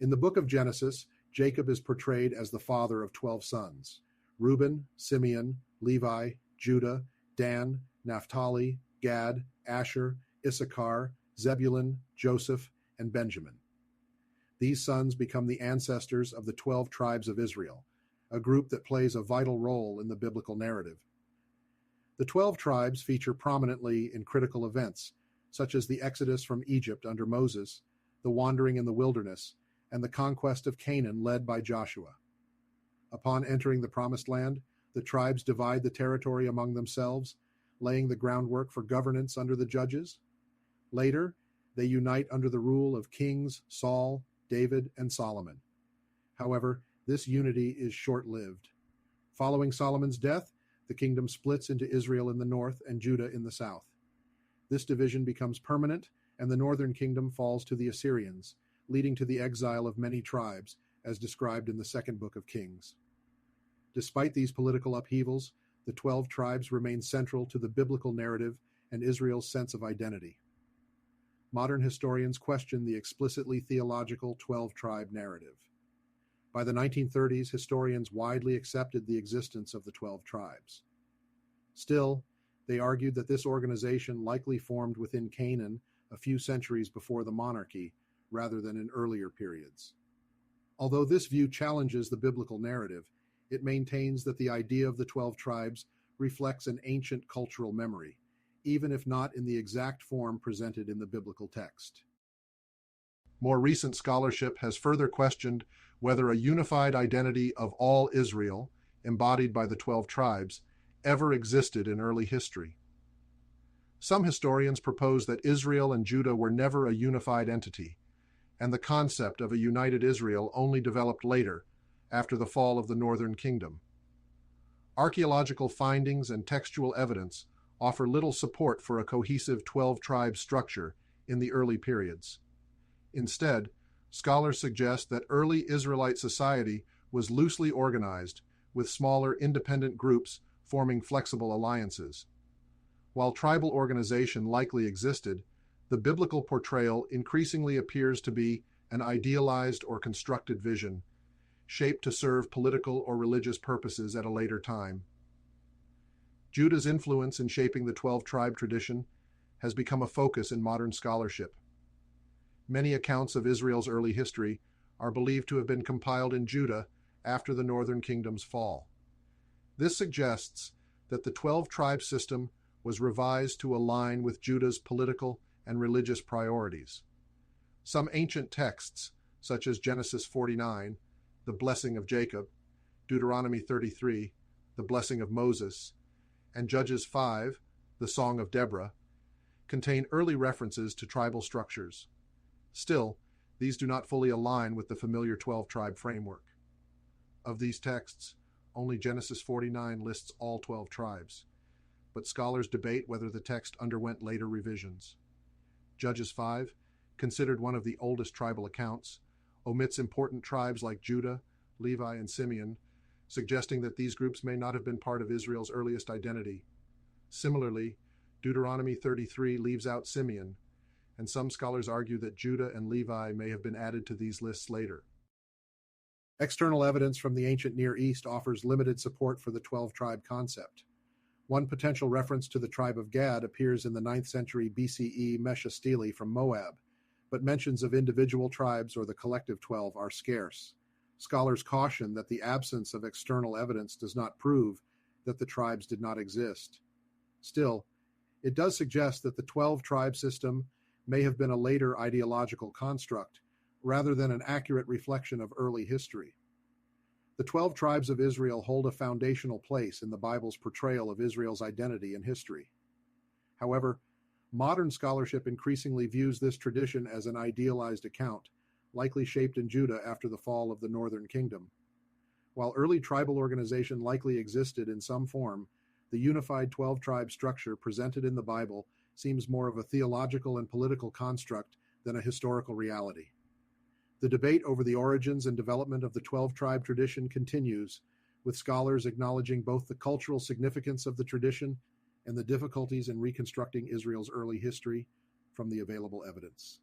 In the book of Genesis, Jacob is portrayed as the father of 12 sons: Reuben, Simeon, Levi, Judah, Dan, Naphtali, Gad, Asher, Issachar, Zebulun, Joseph, and Benjamin. These sons become the ancestors of the 12 tribes of Israel, a group that plays a vital role in the biblical narrative. The 12 tribes feature prominently in critical events, such as the Exodus from Egypt under Moses, the wandering in the wilderness, and the conquest of Canaan led by Joshua. Upon entering the Promised Land, the tribes divide the territory among themselves, laying the groundwork for governance under the judges. Later, they unite under the rule of kings Saul, David, and Solomon. However, this unity is short-lived. Following Solomon's death, the kingdom splits into Israel in the north and Judah in the south. This division becomes permanent, and the northern kingdom falls to the Assyrians, leading to the exile of many tribes, as described in the second book of Kings. Despite these political upheavals, the 12 tribes remain central to the biblical narrative and Israel's sense of identity. Modern historians question the explicitly theological 12-tribe narrative. By the 1930s, historians widely accepted the existence of the 12 tribes. Still, they argued that this organization likely formed within Canaan a few centuries before the monarchy, rather than in earlier periods. Although this view challenges the biblical narrative, it maintains that the idea of the 12 tribes reflects an ancient cultural memory, even if not in the exact form presented in the biblical text. More recent scholarship has further questioned whether a unified identity of all Israel, embodied by the 12 tribes, ever existed in early history. Some historians propose that Israel and Judah were never a unified entity, and the concept of a united Israel only developed later, after the fall of the northern kingdom. Archaeological findings and textual evidence offer little support for a cohesive 12-tribe structure in the early periods. Instead, scholars suggest that early Israelite society was loosely organized, with smaller independent groups forming flexible alliances. While tribal organization likely existed, the biblical portrayal increasingly appears to be an idealized or constructed vision, shaped to serve political or religious purposes at a later time. Judah's influence in shaping the 12-tribe tradition has become a focus in modern scholarship. Many accounts of Israel's early history are believed to have been compiled in Judah after the northern kingdom's fall. This suggests that the 12-tribe system was revised to align with Judah's political and religious priorities. Some ancient texts, such as Genesis 49, the blessing of Jacob, Deuteronomy 33, the blessing of Moses, and Judges 5, the Song of Deborah, contain early references to tribal structures. Still, these do not fully align with the familiar 12-tribe framework. Of these texts, only Genesis 49 lists all 12 tribes, but scholars debate whether the text underwent later revisions. Judges 5, considered one of the oldest tribal accounts, omits important tribes like Judah, Levi, and Simeon, suggesting that these groups may not have been part of Israel's earliest identity. Similarly, Deuteronomy 33 leaves out Simeon, and some scholars argue that Judah and Levi may have been added to these lists later. External evidence from the ancient Near East offers limited support for the 12-tribe concept. One potential reference to the tribe of Gad appears in the 9th century BCE Mesha Stele from Moab, but mentions of individual tribes or the collective 12 are scarce. Scholars caution that the absence of external evidence does not prove that the tribes did not exist. Still, it does suggest that the 12-tribe system may have been a later ideological construct, rather than an accurate reflection of early history. The 12 tribes of Israel hold a foundational place in the Bible's portrayal of Israel's identity and history. However, modern scholarship increasingly views this tradition as an idealized account, likely shaped in Judah after the fall of the northern kingdom. While early tribal organization likely existed in some form, the unified 12-tribe structure presented in the Bible seems more of a theological and political construct than a historical reality. The debate over the origins and development of the 12-tribe tradition continues, with scholars acknowledging both the cultural significance of the tradition and the difficulties in reconstructing Israel's early history from the available evidence.